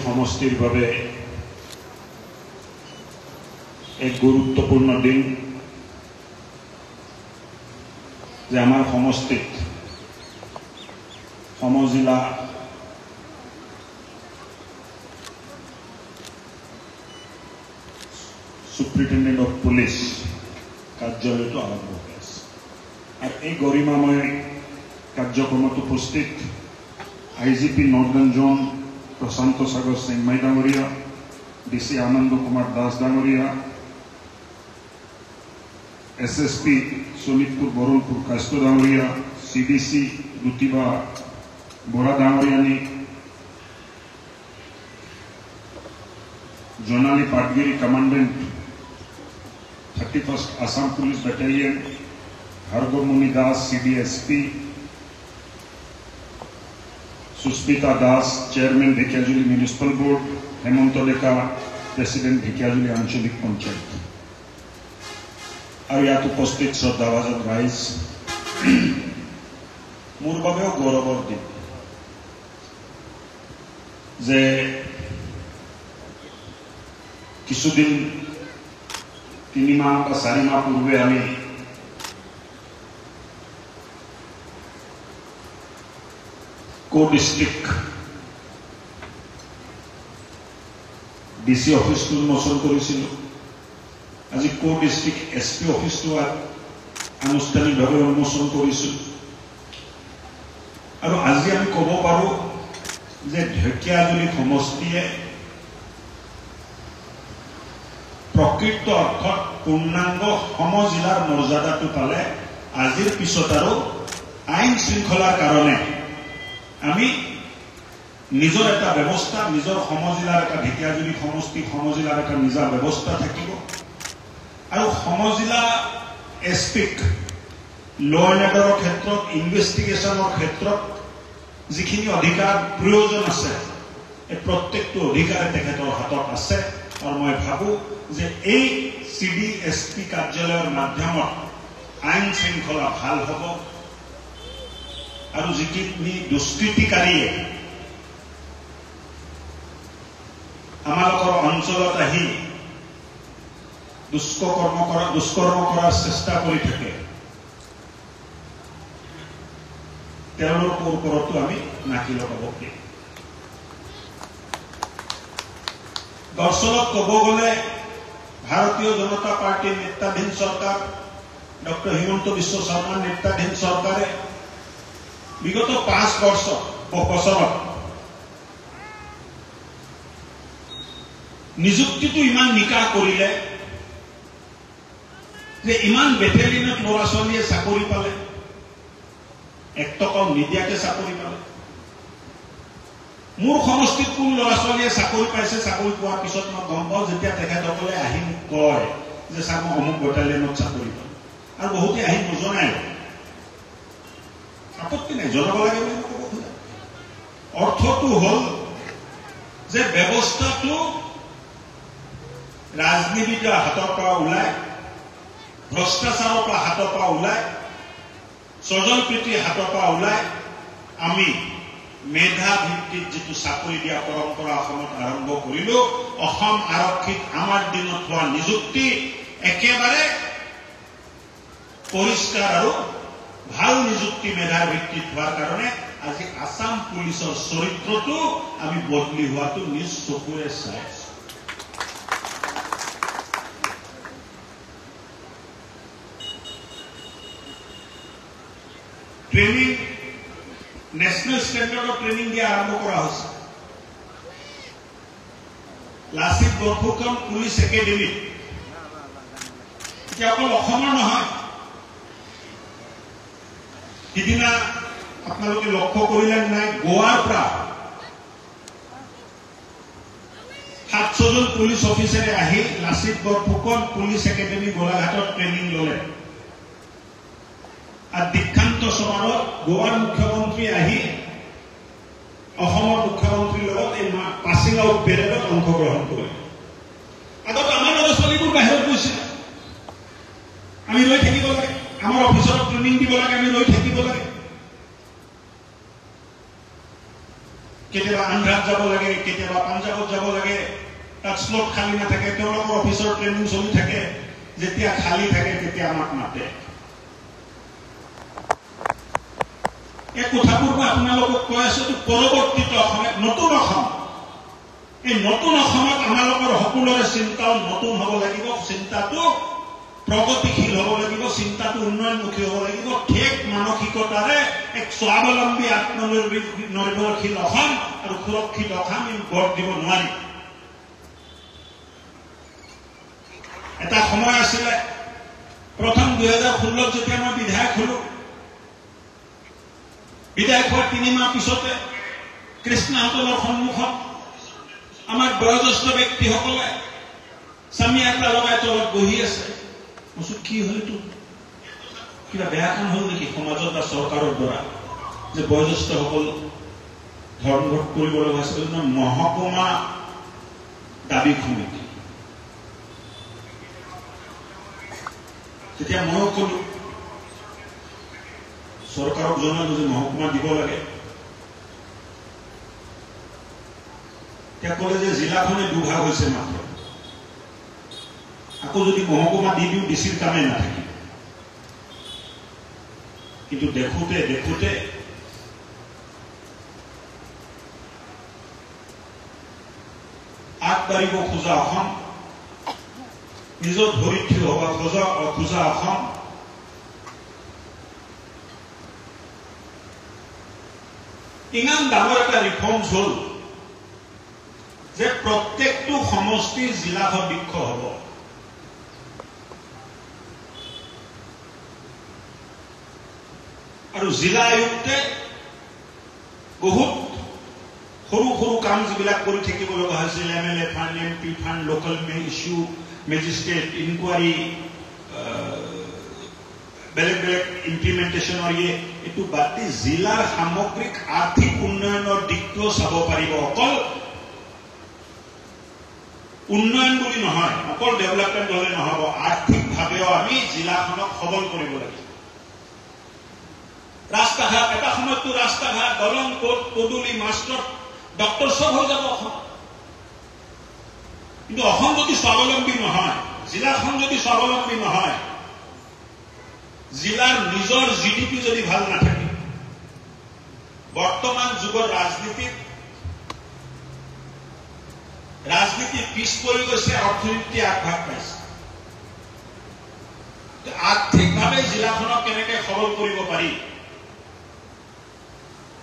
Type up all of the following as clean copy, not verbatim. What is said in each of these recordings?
সমষ্টিৰ বাবে এক গুৰুত্বপূৰ্ণ দিন যে আমাৰ সমষ্টিত সমজিলা সুপ্ৰিটেণ্ডেণ্ট অফ পুলিচ কাৰ্যালয়টো আৰম্ভ হৈ আছে আৰু এই গৰিমাময় কাৰ্যক্ৰমত উপস্থিত IGP নৰ্দাৰ্ণ জোন প্ৰশান্ত সাগৰ সিংমাই ডাঙৰীয়া DC আনন্দ কুমাৰ দাস ডাঙৰীয়া SSP শোণিতপুৰ বৰণপুৰ কাষ্ট ডাঙৰীয়া CDC দুতিবা বৰা ডাঙৰীয়ানী Jonali Patgiri commandant 31st Assam Police Battalion Hargomuni Das CDSP Suspita Das Chairman Bhikiajuli Municipal Board Hemanto Deka President Bhikiajuli Ancholik Panchayat আৰু ইয়াত উপস্থিত শ্ৰদ্ধাভাজন ৰাইজ মোৰ বাবেও গৌৰৱৰ দিন যে কিছুদিন 3 মাহ বা 4 মাহ পূৰ্বে আমি co-district DC অফিসটো উন্মোচন কৰিছিল আজি co-district SP অফিসটো আনুষ্ঠানিকভাৱে উন্মোচন কৰিছিল আৰু আজি আমি ক'ব পাৰো যে ঢেকিয়াজুলি সমষ্টিয়ে প্ৰকৃত অৰ্থত পূৰ্ণাংগ সমজিলাৰ মৰ্যাদাটো পালে আজিৰ পিছত আৰু আইন শৃংখলাৰ কাৰণে আমি নিজৰ এটা ব্যৱস্থা নিজৰ সমজিলাৰ এটা ঢেকিয়াজুলি সমষ্টি সমজিলাৰ এটা নিজা ব্যৱস্থা থাকিব আৰু সমজিলা এছপিক ল এণ্ড অৰ্ডাৰৰ ক্ষেত্ৰত ইনভেষ্টিগেশ্যনৰ ক্ষেত্ৰত যিখিনি অধিকাৰ প্ৰয়োজন আছে এই প্ৰত্যেকটো অধিকাৰ তেখেতৰ হাতত আছে আৰু মই ভাবো যে এই CDSP কাৰ্যালয়ৰ মাধ্যমত আইন শৃংখলা ভাল হ'ব আৰু যিখিনি দুষ্কৃতিকাৰীয়ে আমালোকৰ অঞ্চলত আহি দুষ্কৰ্ম কৰাৰ চেষ্টা কৰি থাকে তেওঁলোকৰ ওপৰতো আমি নাকি লগাব পাৰিম দৰ্শনত ক'ব গ'লে ভাৰতীয় জনতা পাৰ্টিৰ নেতৃত্বাধীন চৰকাৰ ডক্টৰ হিমন্ত বিশ্ব শৰ্মাৰ নেতৃত্বাধীন চৰকাৰে বিগত 5 বছৰত নিযুক্তিটো ইমান নিকা কৰিলে যে ইমান বেটেলিয়নত ল'ৰা ছোৱালীয়ে চাকৰি পালে এক টকাও নিদিয়াকে চাকৰি পালে মোৰ সমষ্টিত কোন ল'ৰা ছোৱালীয়ে চাকৰি পাইছে চাকৰি পোৱাৰ পিছত মই গম পাওঁ যেতিয়া তেখেতসকলে আহি মোক কয় যে ছাৰ মই অমুক বেটেলিয়নত চাকৰি পালোঁ আৰু বহুতে আহি নজনায় আপত্তি নাই জনাব লাগে বুলি ক'ব খোজে অৰ্থটো হ'ল যে ব্যৱস্থাটো ৰাজনীতিৰ হাতৰ পৰা ওলাই ভ্ৰষ্টাচাৰৰ পৰা হাতৰ পৰা ওলাই স্বজন প্ৰীতিৰ হাতৰ পৰা ওলাই আমি মেধা ভিত্তিত যিটো চাকৰি দিয়া পৰম্পৰা অসমত আৰম্ভ কৰিলো অসম আৰক্ষীত আমাৰ দিনত হোৱা নিযুক্তি একেবাৰে পৰিষ্কাৰ আৰু ভাল নিযুক্তি মেধাৰ ভিত্তিত হোৱাৰ কাৰণে আজি আসাম পুলিচৰ চৰিত্ৰটো আমি বদলি হোৱাটো নিজ চকুৰে চাই আছো ট্ৰেইনিং নেশ্যনেল ষ্টেণ্ডাৰ্ডৰ ট্ৰেইনিং দিয়া আৰম্ভ কৰা হৈছে লাচিত বৰফুকন পুলিচ একাডেমী এতিয়া অকল অসমৰ নহয় সিদিনা আপোনালোকে লক্ষ্য কৰিলে নাই গোৱাৰ পৰা 700 জন পুলিচ অফিচাৰে আহি লাচিত বৰফুকন পুলিচ একাডেমী গোলাঘাটত ট্ৰেইনিং ল'লে আৰু দীক্ষান্ত সমাৰোহত গোৱাৰ মুখ্যমন্ত্ৰী আহি অসমৰ মুখ্যমন্ত্ৰীৰ লগত এই পাছিং আউট পেৰেডত অংশগ্ৰহণ কৰে আগত আমাৰ ল'ৰা ছোৱালীবোৰ বাহিৰত গৈছিল আমি ৰৈ থাকিব লাগে আমাৰ অফিচত ট্ৰেইনিং দিব লাগে আমি ৰৈ থাকিব লাগে কেতিয়াবা আন্ধ্ৰাত যাব লাগে, কেতিয়াবা পাঞ্জাবত যাব লাগে, তাত স্লট খালী নাথাকে, তেওঁলোকৰ অফিচৰ ট্ৰেইনিং চলি থাকে, যেতিয়া খালী থাকে তেতিয়া আমাক মাতে। এই কথাবোৰ মই আপোনালোকক কৈ আছো, পৰৱৰ্তীত অসমত নতুন অসম, এই নতুন অসমত আমালোকৰ সকলোৰে চিন্তাও নতুন হ'ব লাগিব, চিন্তাটো প্ৰগতিশীল হ'ব লাগিব, চিন্তাটো উন্নয়নমুখী হ'ব লাগিব, ঠেক মানসিকতাৰে এক স্বাৱলম্বী আত্মনিৰ্ভৰশীল অসম আৰু সুৰক্ষিত অসম গঢ় দিব নোৱাৰি। এটা সময় আছিলে, প্ৰথম 2016 যেতিয়া মই বিধায়ক হলো, বিধায়ক হোৱাৰ 3 মাহ পিছতে কৃষ্ণাহঁতৰ সন্মুখত আমাৰ বয়োজ্যেষ্ঠ ব্যক্তিসকলে স্বামী এটা লগাই তলত বহি আছে। কি হয়তো কিবা বেয়া কাম হল নেকি সমাজত বা চৰকাৰৰ দ্বাৰা যে বয়োজ্যেষ্ঠসকল ধৰ্মঘট কৰিব লগা আছিল? মহকুমা দাবী সমিতি। তেতিয়া ময়ো কলো, চৰকাৰক জনালো যে মহকুমা দিব লাগে। তেওঁ ক'লে যে জিলাখনে দুভাগ হৈছে মাত্ৰ, আকৌ যদি মহকুমা দি দিওঁ ডিচিৰ কামেই নাথাকিব। কিন্তু দেখোতে দেখোতে আগবাঢ়িব খোজা অসম, নিজৰ ভৰিত থিয় হ'ব খোজা অসম ইমান ডাঙৰ এটা ৰিফৰ্মছ হ'ল যে প্ৰত্যেকটো সমষ্টিৰ জিলা সদৃশ হ'ব। আৰু জিলা আয়ুক্তে বহুত সৰু সৰু কাম যিবিলাক কৰি থাকিব লগা হৈছিল, MLA fund, MP fund, local issue, magistrate enquiry, বেলেগ বেলেগ ইমপ্লিমেণ্টেশ্যনৰ এইটো বাদ দি জিলাৰ সামগ্ৰিক আৰ্থিক উন্নয়নৰ দিশটো চাব পাৰিব। অকল উন্নয়ন বুলি নহয়, অকল ডেভেলপমেণ্ট হলে নহব, আৰ্থিকভাৱেও আমি জিলাখনক সবল কৰিব লাগিব। ৰাস্তা ঘাট, এটা সময়ততো ৰাস্তা ঘাট, দলং, কোৰ্ট, পদূলি, মাষ্টৰ, ডক্টৰ চব হৈ যাব অসম। কিন্তু অসম যদি স্বাৱলম্বী নহয়, জিলাখন যদি স্বাৱলম্বী নহয়, জিলাৰ নিজৰ GDP যদি ভাল নাথাকে, বৰ্তমান যুগৰ ৰাজনীতি পিছ পৰি গৈছে, অৰ্থনীতি আগভাগ পাইছে। আৰ্থিকভাৱে জিলাখনক কেনেকে সবল কৰিব পাৰি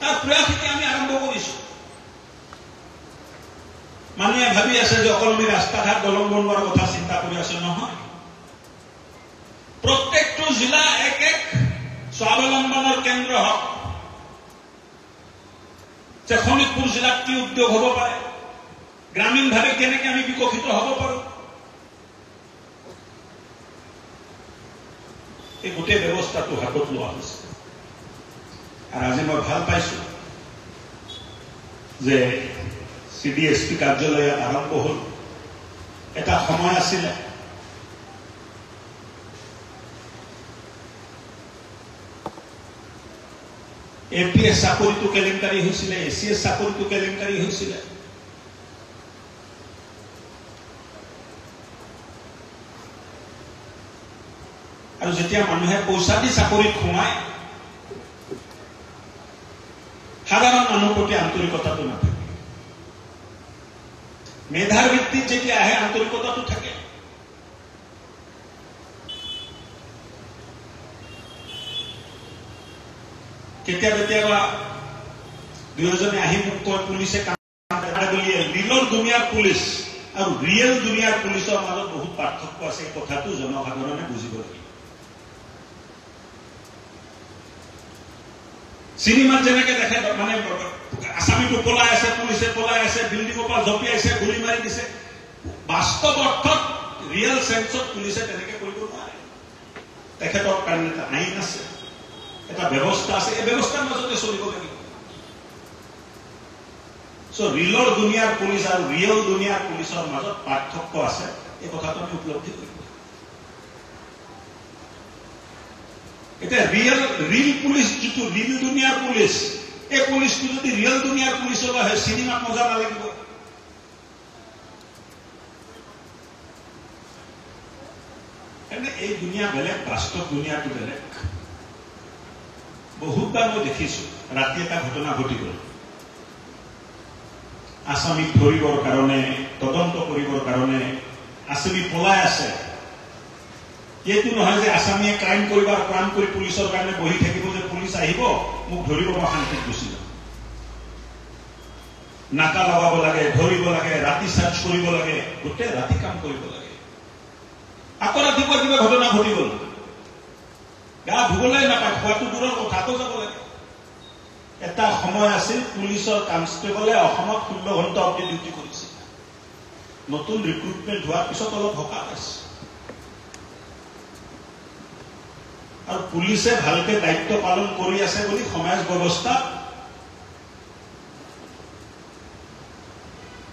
তাৰ প্ৰয়াস এতিয়া আমি আৰম্ভ কৰিছো। মানুহে ভাবি আছে যে অকল আমি ৰাস্তা ঘাট দলং বনোৱাৰ কথা চিন্তা কৰি আছো, নহয়। প্ৰত্যেকটো জিলা এক এক স্বাৱলম্বনৰ কেন্দ্ৰ হওক। যে শোণিতপুৰ জিলাত কি উদ্যোগ হ'ব পাৰে, গ্ৰামীণভাৱে কেনেকে আমি বিকশিত হ'ব পাৰো, এই গোটেই ব্যৱস্থাটো হাতত লোৱা হৈছে। আৰু আজি মই ভাল পাইছো যে CDSP কাৰ্যালয় আৰম্ভ হ'ল। এটা সময় আছিলে APS চাকৰিটো কেলেংকাৰী হৈছিলে, ACS চাকৰিটো কেলেংকাৰী হৈছিলে। আৰু যেতিয়া মানুহে পইচা দি চাকৰিত সোমায়, সাধাৰণ মানুহৰ প্ৰতি আন্তৰিকতাটো নাথাকে। মেধাৰ ভিত্তিত যেতিয়া আহে আন্তৰিকতাটো থাকে। কেতিয়াবা দুয়োজনে আহি মোক কয়, পুলিচে কাম বুলি। ৰিলৰ দুনিয়াৰ পুলিচ আৰু ৰিয়েল দুনিয়াৰ পুলিচৰ মাজত বহুত পাৰ্থক্য আছে। এই কথাটো জনসাধাৰণে বুজিব লাগিব। চিনেমাত যেনেকে দেখে, মানে আসামীটো পলাই আছে, পুলিচে পলাই আছে, বিল্ডিঙৰ পৰা জঁপিয়াইছে, গুলি মাৰি দিছে, বাস্তৱ অৰ্থত ৰিয়েল চেন্সত পুলিচে তেনেকে কৰিব নোৱাৰে। তেখেতৰ কাৰণে এটা আইন আছে, এটা ব্যৱস্থা আছে, এই ব্যৱস্থাৰ মাজতে চলিব লাগিব। ৰিলৰ দুনিয়াৰ পুলিচ আৰু ৰিয়েল দুনিয়াৰ পুলিচৰ মাজত পাৰ্থক্য আছে, এই কথাটো আমি উপলব্ধি কৰিব। এতিয়া ৰিল পুলিচ, যিটো ৰিল দুনিয়াৰ পুলিচ, এই পুলিচটো যদি ৰিয়েল দুনিয়াৰ পুলিচ হলে হয় চিনেমাত মজা নালাগিব। এই দুনিয়া বেলেগ, বাস্তৱ দুনিয়াটো বেলেগ। বহুতবাৰ মই দেখিছো, ৰাতি এটা ঘটনা ঘটি গল। আসামীক ধৰিবৰ কাৰণে, তদন্ত কৰিবৰ কাৰণে আসামী পলাই আছে। এইটো নহয় যে আসামীয়ে ক্ৰাইম কৰিব আৰু ক্ৰাইম কৰি পুলিচৰ কাৰণে বহি থাকিব, যে পুলিচ আহিব মোক ধৰিব, মই শান্তিত গুচি যাম। নাকা লগাব লাগে, ধৰিব লাগে, ৰাতি চাৰ্চ কৰিব লাগে, গোটেই ৰাতি কাম কৰিব লাগে। আকৌ ৰাতিপুৱা কিবা ঘটনা ঘটি গল, গা ধুবলৈ নাপায়, খোৱাটো দূৰৰ কথা, আকৌ যাব লাগে। এটা সময় আছিল পুলিচৰ কনষ্টেবলে অসমত 16 ঘণ্টা অব্দি ডিউটি কৰিছিল। নতুন ৰিক্ৰুটমেণ্ট হোৱাৰ পিছত অলপ সকাহ পাইছে। আৰু পুলিচে ভালকে দায়িত্ব পালন কৰি আছে বুলি সমাজ ব্যৱস্থা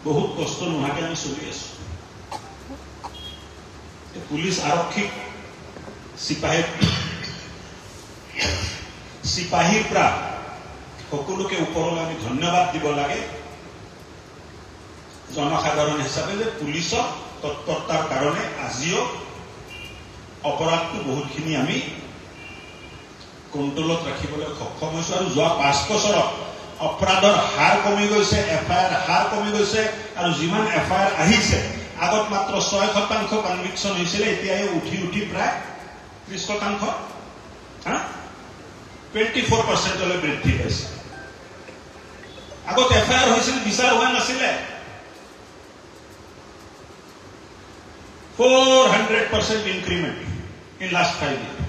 বহুত কষ্ট নোহোৱাকে আমি চলি আছো। পুলিচ আৰক্ষীক চিপাহীৰ পৰা সকলোকে ওপৰলৈ আমি ধন্যবাদ দিব লাগে জনসাধাৰণ হিচাপে, যে পুলিচৰ তৎপৰতাৰ কাৰণে আজিও অপৰাধটো বহুতখিনি আমি কণ্ট্ৰলত ৰাখিবলৈ সক্ষম হৈছো। আৰু যোৱা 5 বছৰত অপৰাধৰ হাৰ কমি গৈছে, FIR হাৰ কমি গৈছে। আৰু যিমান FIR আহিছে, আগত মাত্ৰ 6% কনভিকশ্যন হৈছিলে, এতিয়া উঠি প্ৰায় 30%, 24% বৃদ্ধি পাইছে। আগত FIR হৈছিল, বিচাৰ হোৱা নাছিলে। 400% ইনক্ৰিমেণ্ট ইন লাষ্ট 5 years।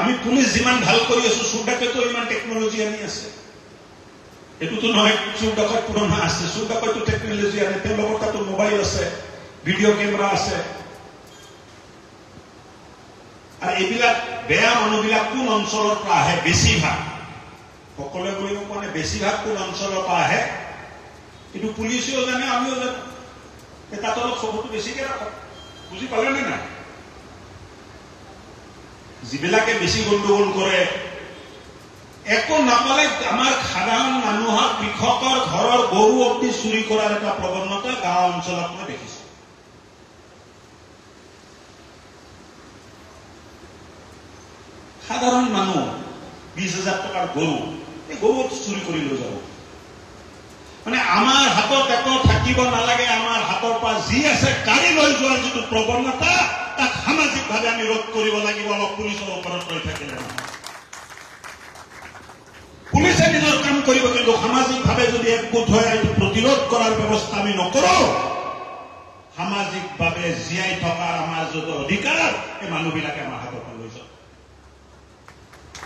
আমি পুলিচ যিমান ভাল কৰি আছো, চোৰ ডাকাইতো ইমান টেকনলজি আনি আছে। এইটোতো নহয় চোৰ ডাকাইত পুৰণা আছে, চোৰ ডাকাইতো টেকনলজি আনে, তেওঁলোকৰ তাতো মোবাইল আছে, ভিডিঅ' কেমেৰা আছে। আৰু এইবিলাক বেয়া মানুহবিলাক কোন অঞ্চলৰ পৰা আহে? বেছিভাগ, সকলোৱে কৰিব মানে বেছিভাগ কোন অঞ্চলৰ পৰা আহে এইটো পুলিচেও জানে, আমিও জানো। তাত অলপ চকুটো বেছিকে ৰাখক, বুজি পালে নে নাই? যিবিলাকে বেছি গণ্ডগোল কৰে, একো নাপালে আমাৰ সাধাৰণ মানুহৰ, কৃষকৰ ঘৰৰ গৰু অব্দি চুৰি কৰাৰ এটা প্ৰৱণতা গাঁও অঞ্চলত মই দেখিছো। সাধাৰণ মানুহ 20,000 টকাৰ গৰু, এই গৰু চুৰি কৰি লৈ যাব। মানে আমাৰ হাতত একো থাকিব নালাগে, আমাৰ হাতৰ পৰা যি আছে কাঢ়ি লৈ যোৱাৰ যিটো প্ৰৱণতা, তাক সামাজিকভাৱে আমি ৰোধ কৰিব লাগিব। অলপ পুলিচৰ ওপৰত ৰৈ থাকিলে নহয়। পুলিচে নিজৰ কাম কৰিব, কিন্তু সামাজিকভাৱে যদি একগোট হৈ এইটো প্ৰতিৰোধ কৰাৰ ব্যৱস্থা আমি নকৰো, সামাজিকভাৱে জীয়াই থকাৰ আমাৰ যত অধিকাৰ, এই মানুহবিলাকে আমাৰ হাতৰ পৰা লৈ যাব।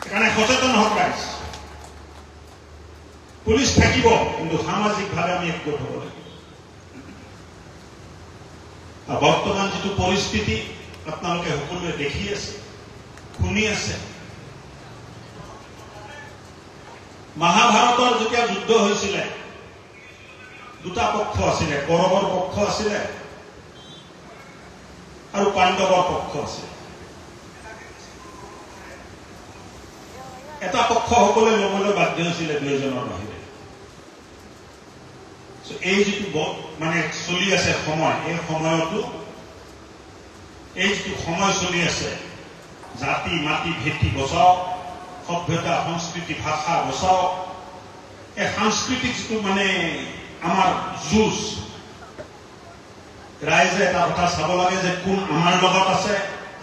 সেইকাৰণে সচেতন হওক ৰাইজ। পুলিচ থাকিব, কিন্তু সামাজিকভাৱে আমি একগোট হ'ব লাগিব। বৰ্তমান যিটো পৰিস্থিতি আপোনালোকে সকলোৱে দেখি আছে, শুনি আছে। মহাভাৰতৰ যেতিয়া যুদ্ধ হৈছিলে, দুটা পক্ষ আছিলে, কৌৰৱৰ পক্ষ আছিলে আৰু পাণ্ডৱৰ পক্ষ আছিলে। এটা পক্ষ সকলোৱে ল'বলৈ বাধ্য হৈছিলে, 2জনৰ বাহিৰে। এই যিটো মানে চলি আছে সময়, এই সময়তো এই যিটো সময় চলি আছে, জাতি মাটি ভেটি বচাও, সভ্যতা সংস্কৃতি ভাষা বচাও, এই সাংস্কৃতিক যিটো মানে আমাৰ যুঁজ, ৰাইজে এটা কথা চাব লাগে যে কোন আমাৰ লগত আছে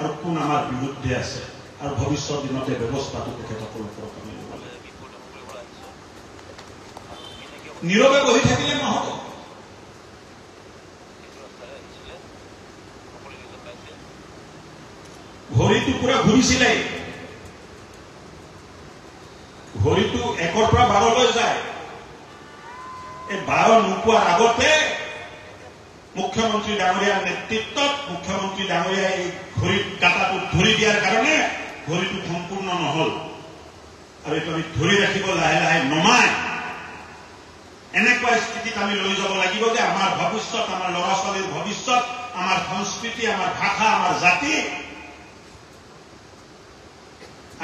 আৰু কোন আমাৰ বিৰুদ্ধে আছে। আৰু ভৱিষ্যত দিনতে ব্যৱস্থাটো তেখেতসকলৰ ওপৰত আমি ল'ব লাগে। নীৰৱে বহি থাকিলে নহব। ঘড়ীটো পুৰা ঘূৰিছিলে, ঘড়ীটো 1ৰ পৰা 12লৈ যায়। এই 12 নোপোৱাৰ আগতে মুখ্যমন্ত্ৰী ডাঙৰীয়াৰ নেতৃত্বত মুখ্যমন্ত্ৰী ডাঙৰীয়াই এই ঘড়ীৰ কাটাটো ধৰি দিয়াৰ কাৰণে ঘড়ীটো সম্পূৰ্ণ নহল। আৰু এইটো আমি ধৰি ৰাখিব, লাহে লাহে নমাই এনেকুৱা স্থিতিত আমি লৈ যাব লাগিব যে আমাৰ ভৱিষ্যত, আমাৰ ল'ৰা ছোৱালীৰ ভৱিষ্যত, আমাৰ সংস্কৃতি, আমাৰ ভাষা, আমাৰ জাতি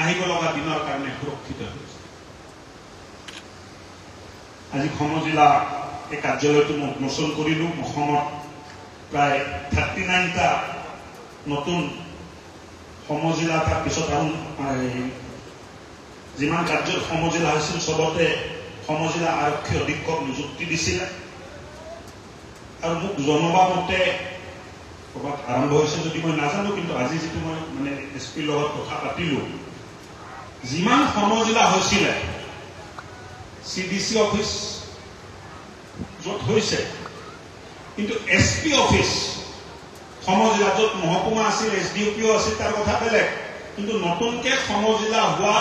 আহিব লগা দিনৰ কাৰণে সুৰক্ষিত হৈছে। আজি সমজিলা এই কাৰ্যালয়টো মই উন্মোচন কৰিলোঁ। অসমত প্ৰায় 39টা নতুন সমজিলা, তাৰপিছত আৰু যিমান কাৰ্যত সমজিলা হৈছিল চবতে সমজিলা আৰক্ষী অধীক্ষক নিযুক্তি দিছিলে। আৰু মোক জনোৱা মতে ক'ৰবাত আৰম্ভ হৈছে যদি মই নাজানো, কিন্তু আজি যিটো মই মানে এছপিৰ লগত কথা পাতিলোঁ, যিমান সমজিলা হৈছিলে CDC অফিচ য'ত হৈছে, কিন্তু SP অফিচ সমজিলা য'ত মহকুমা আছিল, SDOPO আছিল, তাৰ কথা বেলেগ। কিন্তু নতুনকৈ সমজিলা হোৱা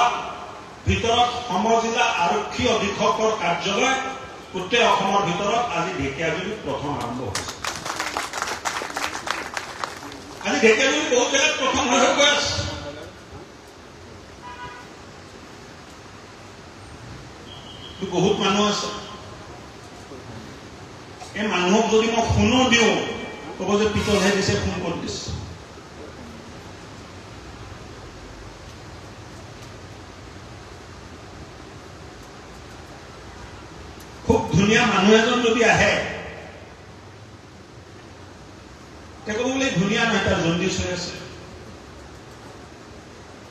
ভিতৰত সমজিলা আৰক্ষী অধীক্ষকৰ কাৰ্যালয় গোটেই অসমৰ ভিতৰত আজি ঢেকীয়াজুলিত প্ৰথম আৰম্ভ হৈছে। আজি ঢেকীয়াজুলি বহুত জেগাত প্ৰথম হৈ গৈ আছে। বহুত মানুহ আছে, এই মানুহক যদি মই ফোনো দিওঁ ক'ব যে পিতলহে দিছে, ফোন ক'ত দিছে। খুব ধুনীয়া মানুহ এজন যদি আহে, তেওঁ ক'ব বোলে ধুনীয়া নহয়, তাৰ জণ্ডিছ হৈ আছে,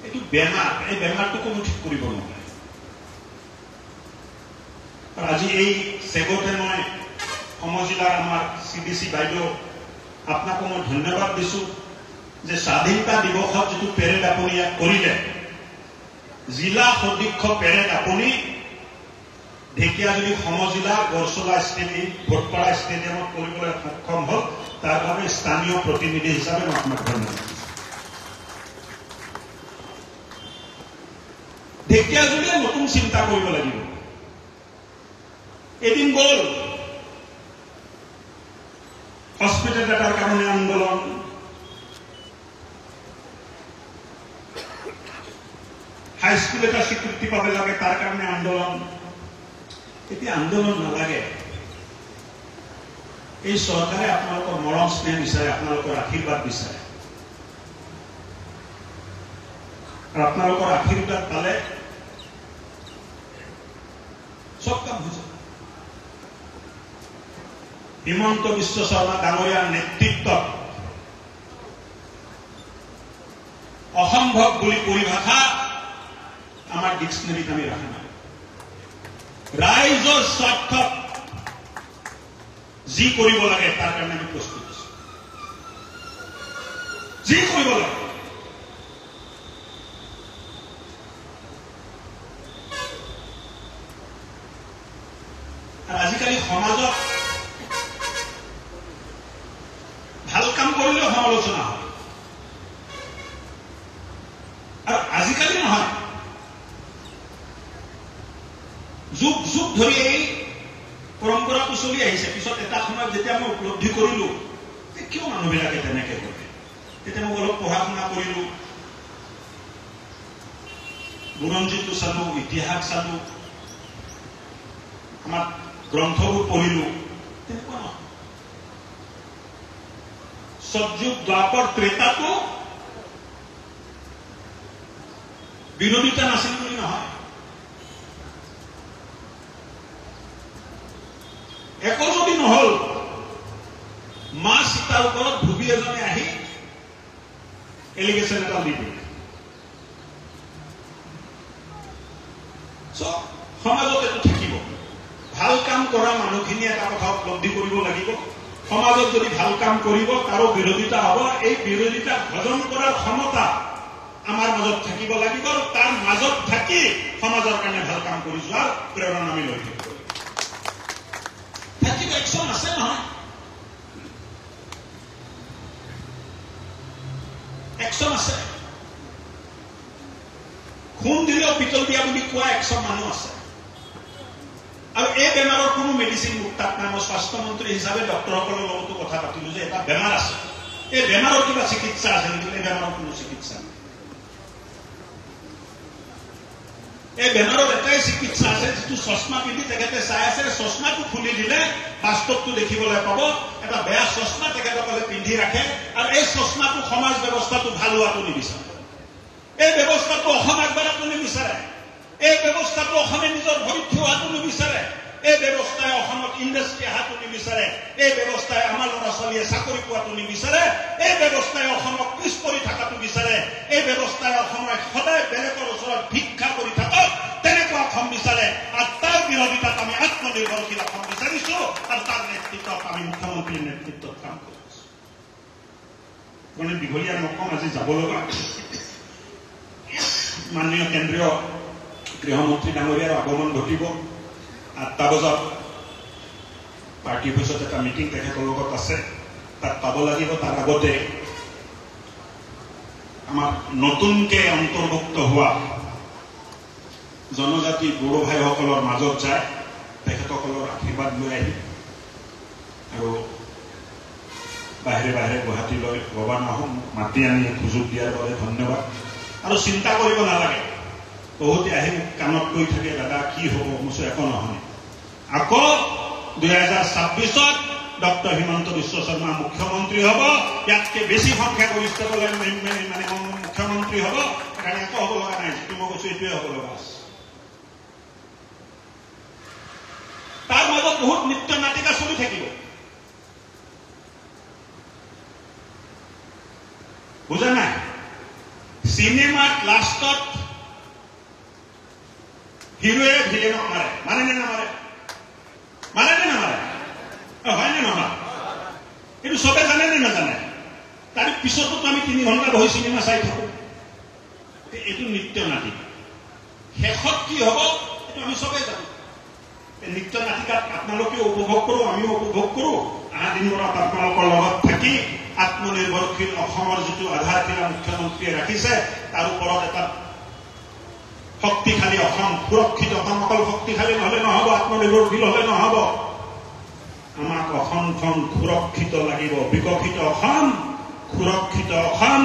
এইটো বেমাৰ, এই বেমাৰটো কোনো ঠিক কৰিব নোৱাৰে। আজি এই চেগতে মই সমজিলাৰ আমাৰ CDC বাইদেউ আপোনাকো মই ধন্যবাদ দিছোঁ যে স্বাধীনতা দিৱসত যিটো পেৰেড আপুনি ইয়াত কৰিলে, জিলা সদীক্ষ পেৰেড আপুনি ঢেকীয়াজুলি সমজিলা গড়চলা ষ্টেডিয়াম, ভোটপাৰা ষ্টেডিয়ামত কৰিবলৈ সক্ষম হ'ল। তাৰ বাবে স্থানীয় প্ৰতিনিধি হিচাপে মই আপোনাক ধন্যবাদ দিছোঁ। ঢেকীয়াজুলিয়ে নতুন চিন্তা কৰিব লাগিব। এদিন গ'ল হস্পিটেল এটাৰ কাৰণে আন্দোলন, হাইস্কুল এটা স্বীকৃতি পাব লাগে তাৰ কাৰণে আন্দোলন। এতিয়া আন্দোলন নালাগে, এই চৰকাৰে আপোনালোকৰ মৰম স্নেহ বিচাৰে, আপোনালোকৰ আশীৰ্বাদ বিচাৰে, আৰু আপোনালোকৰ আশীৰ্বাদ পালে চব কাম হৈ যাব। হিমন্ত বিশ্ব শৰ্মা ডাঙৰীয়াৰ নেতৃত্বত অসম্ভৱ বুলি পৰিভাষা আমাৰ ডিক্সনেৰীত আমি ৰাখা নাই। ৰাইজৰ স্বাৰ্থত যি কৰিব লাগে তাৰ কাৰণে আমি প্ৰস্তুত আছো। যি কৰিব লাগে আৰু আজিকালি সমাজত ভাল কাম কৰিলেও সমালোচনা হয়, আৰু আজিকালি নহয়, যুগ যুগ ধৰি এই পৰম্পৰাটো চলি আহিছে। পিছত এটা সময়ত যেতিয়া মই উপলব্ধি কৰিলো যে কিয় মানুহবিলাকে তেনেকে কৰে, তেতিয়া মই অলপ পঢ়া শুনা কৰিলো, বুৰঞ্জীটো চালো, ইতিহাস চালো, আমাৰ গ্ৰন্থবোৰ পঢ়িলো। তেনেকুৱা নহয়। সতযুগ দ্বাপৰ ত্ৰেতাটো বিৰোধিতা নাছিল বুলি নহয়। একো যদি নহল, মা সীতাৰ ওপৰত ধুবি এজনে আহি এলিগেশ্যন এটা দি দিলে। সমাজত এইটো থাকিব। ভাল কাম কৰা মানুহখিনি এটা কথা উপলব্ধি কৰিব লাগিব, সমাজত যদি ভাল কাম কৰিব কাৰো বিৰোধিতা হ'ব, এই বিৰোধিতা ভজন কৰাৰ ক্ষমতা আমাৰ মাজত থাকিব লাগিব, আৰু তাৰ মাজত থাকি সমাজৰ কাৰণে ভাল কাম কৰি যোৱাৰ প্ৰেৰণা আমি লৈ থাকিব থাকিব। একশ্যন আছে নহয়, একশ্যন আছে। খুন দিলেও পিতল দিয়া বুলি কোৱা একশ্যন মানুহ আছে। আৰু এই বেমাৰৰ কোনো মেডিচিন মোক তাত নাই। মই স্বাস্থ্যমন্ত্ৰী হিচাপে ডক্টৰসকলৰ লগতো কথা পাতিলো যে এটা বেমাৰ আছে, এই বেমাৰৰ কিবা চিকিৎসা আছে নেকি? এই বেমাৰৰ কোনো চিকিৎসা নাই। এই বেমাৰৰ এটাই চিকিৎসা আছে, যিটো চশমা পিন্ধি তেখেতে চাই আছে, চশমাটো খুলি দিলে বাস্তৱটো দেখিবলৈ পাব। এটা বেয়া চশমা তেখেতসকলে পিন্ধি ৰাখে, আৰু এই চশমাটো সমাজ ব্যৱস্থাটো ভাল হোৱাটো নিবিচাৰে, এই ব্যৱস্থাটো অসম আগবঢ়াটো নিবিচাৰে, এই ব্যৱস্থাটো অসমে নিজৰ ভৰিত থিয় হোৱাটো নিবিচাৰে। এই ব্যৱস্থাই অসমত ইণ্ডাষ্ট্ৰি অহাটো নিবিচাৰে, এই ব্যৱস্থাই আমাৰ ল'ৰা ছোৱালীয়ে চাকৰি পোৱাটো নিবিচাৰে, এই ব্যৱস্থাই অসমক পিছ পৰি থকাটো বিচাৰে, এই ব্যৱস্থাই অসমক সদায় বেলেগৰ ওচৰত ভিক্ষা কৰি থাকক তেনেকুৱা অসম বিচাৰে। আৰু তাৰ বিৰোধিতাত আমি আত্মনিৰ্ভৰশীল অসম বিচাৰিছো আৰু তাৰ নেতৃত্বত আমি মুখ্যমন্ত্ৰীৰ নেতৃত্বত কাম কৰিছো। মানে দীঘলীয়া নকম, আজি যাব লগা মাননীয় কেন্দ্ৰীয় গৃহমন্ত্ৰী ডাঙৰীয়াৰ আগমন ঘটিব। 8টা বজাত পাৰ্টি অফিচত এটা মিটিং তেখেতৰ লগত আছে, তাত পাব লাগিব। তাৰ আগতে আমাৰ নতুনকৈ অন্তৰ্ভুক্ত হোৱা জনজাতি বড়ো ভাইসকলৰ মাজত যায় তেখেতসকলৰ আশীৰ্বাদ লৈ আহিম আৰু বাহিৰে বাহিৰে গুৱাহাটীলৈ ৰৱানা হ'ম। মাতি আনি সুযোগ দিয়াৰ বাবে ধন্যবাদ। আৰু চিন্তা কৰিব নালাগে, বহুতে আহি কাণত কৈ থাকে দাদা কি হ'ব, মোৰ একো নহয়। আকৌ 2026 ডক্টৰ হিমন্ত বিশ্ব শৰ্মা মুখ্যমন্ত্ৰী হ'ব, ইয়াতকৈ বেছি সংখ্যাগৰিষ্ঠতালৈ মানে মুখ্যমন্ত্ৰী হ'ব। সেইকাৰণে একো হ'ব লগা নাই, যিটো মই কৈছো এইটোৱে হ'ব লগা আছে। তাৰ মাজত বহুত নৃত্য নাটিকা চলি থাকিব, বুজা নাই? চিনেমাত লাষ্টত হিৰোয়ে ভিলেনক মাৰে, মানে নে নামাৰে? মানে নে নামাৰে? হয় নে নহয়? এইটো চবে জানে নে নাজানে? তাৰ পিছতো আমি 3 ঘণ্টা বহি চিনেমা চাই থাকো। এইটো নৃত্য নাটিকা। শেষত কি হ'ব এইটো আমি চবেই জানো। নৃত্য নাটিকাত আপোনালোকেও উপভোগ কৰোঁ, আমিও উপভোগ কৰোঁ। অহা দিনবোৰত আপোনালোকৰ লগত থাকি আত্মনিৰ্ভৰশীল অসমৰ যিটো আধাৰশিলা মুখ্যমন্ত্ৰীয়ে ৰাখিছে তাৰ ওপৰত এটা শক্তিশালী অসম, সুৰক্ষিত অসম। অকল শক্তিশালী নহলে নহব, আত্মনিৰ্ভৰশীল হলে নহব। আমাক অসমখন সুৰক্ষিত লাগিব। বিকশিত অসম, সুৰক্ষিত অসম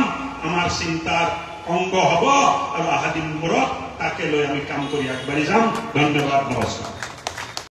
আমাৰ চিন্তাৰ অংগ হব আৰু অহা দিনবোৰত তাকে লৈ আমি কাম কৰি আগবাঢ়ি যাম। ধন্যবাদ, নমস্কাৰ।